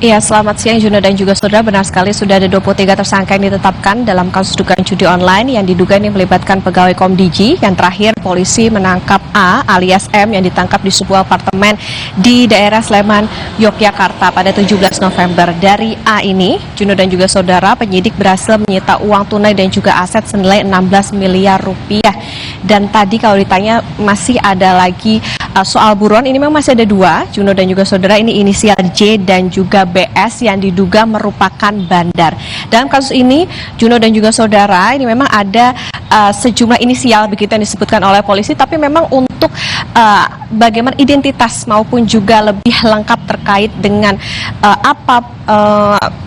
Iya, selamat siang Juno dan juga saudara. Benar sekali sudah ada 23 tersangka yang ditetapkan dalam kasus dugaan judi online yang diduga ini melibatkan pegawai Komdigi. Yang terakhir polisi menangkap A alias M yang ditangkap di sebuah apartemen di daerah Sleman, Yogyakarta pada 17 November. Dari A ini, Juno dan juga saudara, penyidik berhasil menyita uang tunai dan juga aset senilai 16 miliar rupiah. Dan tadi kalau ditanya masih ada lagi soal buron, ini memang masih ada dua, Juno dan juga saudara, ini inisial J dan juga BS yang diduga merupakan bandar. Dalam kasus ini, Juno dan juga saudara, ini memang ada sejumlah inisial begitu yang disebutkan oleh polisi, tapi memang untuk bagaimana identitas maupun juga lebih lengkap terkait dengan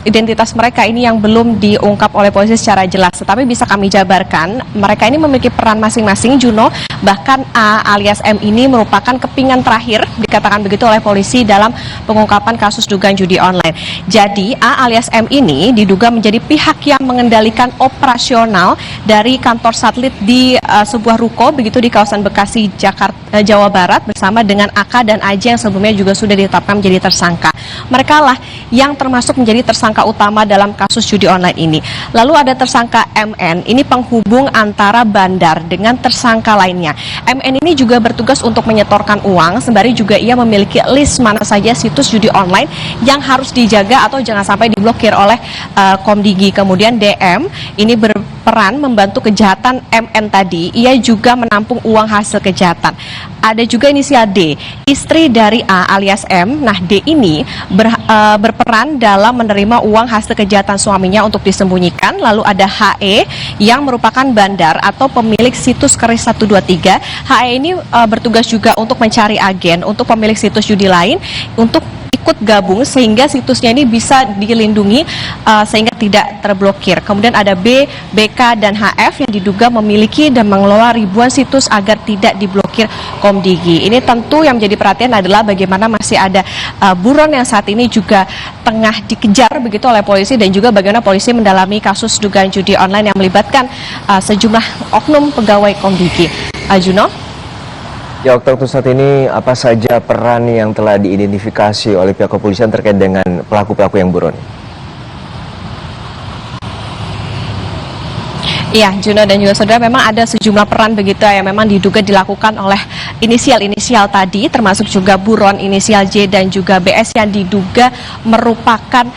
identitas mereka ini yang belum diungkap oleh polisi secara jelas. Tetapi bisa kami jabarkan, mereka ini memiliki peran masing-masing, Juno. Bahkan A alias M ini merupakan kepingan terakhir, dikatakan begitu oleh polisi dalam pengungkapan kasus dugaan judi online. Jadi A alias M ini diduga menjadi pihak yang mengendalikan operasional dari kantor satelit di sebuah ruko begitu di kawasan Bekasi, Jakarta, Jawa Barat, bersama dengan AK dan AJ yang sebelumnya juga sudah ditetapkan menjadi tersangka. Mereka lah yang termasuk menjadi tersangka utama dalam kasus judi online ini. Lalu ada tersangka MN, ini penghubung antara bandar dengan tersangka lainnya. MN ini juga bertugas untuk menyetorkan uang, sembari juga ia memiliki list mana saja situs judi online yang harus dijaga atau jangan sampai diblokir oleh Komdigi. Kemudian DM ini berperan membantu kejahatan MN tadi, ia juga menampung uang hasil kejahatan. Ada juga inisial D, istri dari A alias M. Nah, D ini berperan dalam menerima uang hasil kejahatan suaminya untuk disembunyikan. Lalu ada HE yang merupakan bandar atau pemilik situs keris 123. HE ini bertugas juga untuk mencari agen untuk pemilik situs judi lain untuk ikut gabung sehingga situsnya ini bisa dilindungi sehingga tidak terblokir. Kemudian ada B, BK, dan HF yang diduga memiliki dan mengelola ribuan situs agar tidak diblokir Komdigi. Ini tentu yang menjadi perhatian adalah bagaimana masih ada buron yang saat ini juga tengah dikejar begitu oleh polisi, dan juga bagaimana polisi mendalami kasus dugaan judi online yang melibatkan sejumlah oknum pegawai Komdigi. Juno? Ya, untuk saat ini apa saja peran yang telah diidentifikasi oleh pihak kepolisian terkait dengan pelaku-pelaku yang buron? Iya, Juno dan juga saudara, memang ada sejumlah peran begitu yang memang diduga dilakukan oleh inisial-inisial tadi, termasuk juga buron inisial J dan juga BS yang diduga merupakan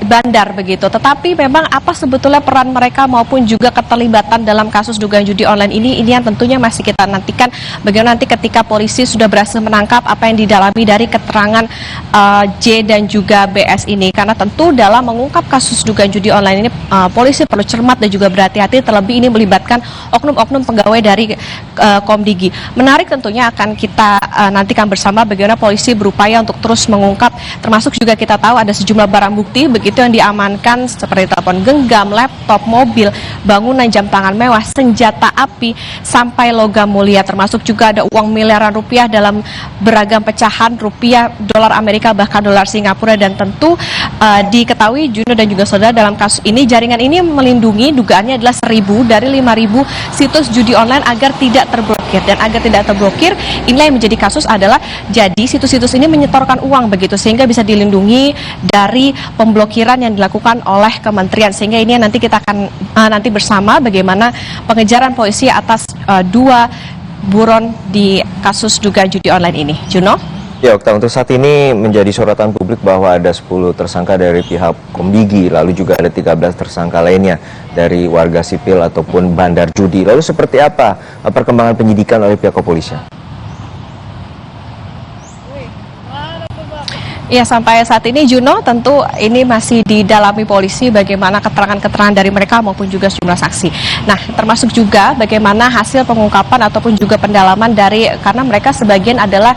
bandar begitu. Tetapi memang apa sebetulnya peran mereka maupun juga keterlibatan dalam kasus dugaan judi online ini yang tentunya masih kita nantikan bagaimana nanti ketika polisi sudah berhasil menangkap apa yang didalami dari keterangan J dan juga BS ini. Karena tentu dalam mengungkap kasus dugaan judi online ini polisi perlu cermat dan juga berhati-hati, terlebih ini melibatkan oknum-oknum pegawai dari Komdigi. Menarik tentunya akan kita nantikan bersama bagaimana polisi berupaya untuk terus mengungkap, termasuk juga kita tahu ada sejumlah barang bukti begitu yang diamankan seperti telepon genggam, laptop, mobil, bangunan, jam tangan mewah, senjata api, sampai logam mulia, termasuk juga ada uang miliaran rupiah dalam beragam pecahan rupiah, dolar Amerika, bahkan dolar Singapura. Dan tentu diketahui Juno dan juga saudara, dalam kasus ini jaringan ini melindungi, dugaannya adalah 1.000 dari 5.000 situs judi online agar tidak terblokir. Dan agar tidak terblokir, inilah yang menjadi kasus adalah jadi situs-situs ini menyetorkan uang begitu sehingga bisa dilindungi dari pemblokiran yang dilakukan oleh kementerian. Sehingga ini nanti kita akan nanti bersama bagaimana pengejaran polisi atas dua buron di kasus dugaan judi online ini. Juno? Ya, Okta, untuk saat ini menjadi sorotan publik bahwa ada 10 tersangka dari pihak Komdigi, lalu juga ada 13 tersangka lainnya dari warga sipil ataupun bandar judi. Lalu seperti apa perkembangan penyidikan oleh pihak kepolisian? Ya, sampai saat ini Juno, tentu ini masih didalami polisi bagaimana keterangan-keterangan dari mereka maupun juga sejumlah saksi. Nah, termasuk juga bagaimana hasil pengungkapan ataupun juga pendalaman dari, karena mereka sebagian adalah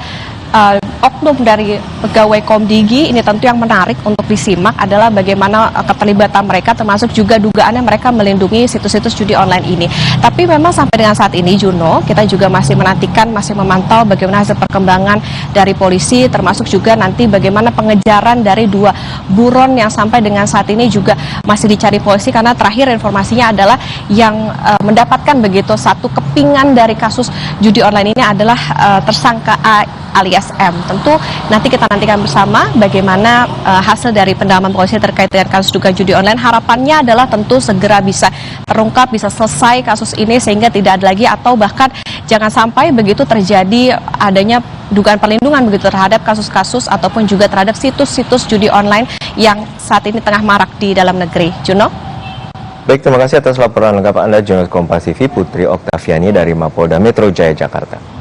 oknum dari pegawai Komdigi. Ini tentu yang menarik untuk disimak adalah bagaimana keterlibatan mereka, termasuk juga dugaannya mereka melindungi situs-situs judi online ini. Tapi memang sampai dengan saat ini Juno, kita juga masih menantikan, masih memantau bagaimana hasil perkembangan dari polisi, termasuk juga nanti bagaimana pengejaran dari dua buron yang sampai dengan saat ini juga masih dicari polisi, karena terakhir informasinya adalah yang mendapatkan begitu satu kepingan dari kasus judi online ini adalah tersangka A alias M. tentu nanti kita nantikan bersama bagaimana hasil dari pendalaman polisi terkait dengan kasus dugaan judi online. Harapannya adalah tentu segera bisa terungkap, bisa selesai kasus ini sehingga tidak ada lagi atau bahkan jangan sampai begitu terjadi adanya dugaan perlindungan begitu terhadap kasus-kasus ataupun juga terhadap situs-situs judi online yang saat ini tengah marak di dalam negeri. Juno? Baik, terima kasih atas laporan lengkap Anda, jurnalis Kompas TV Putri Oktaviani dari Mapolda Metro Jaya, Jakarta.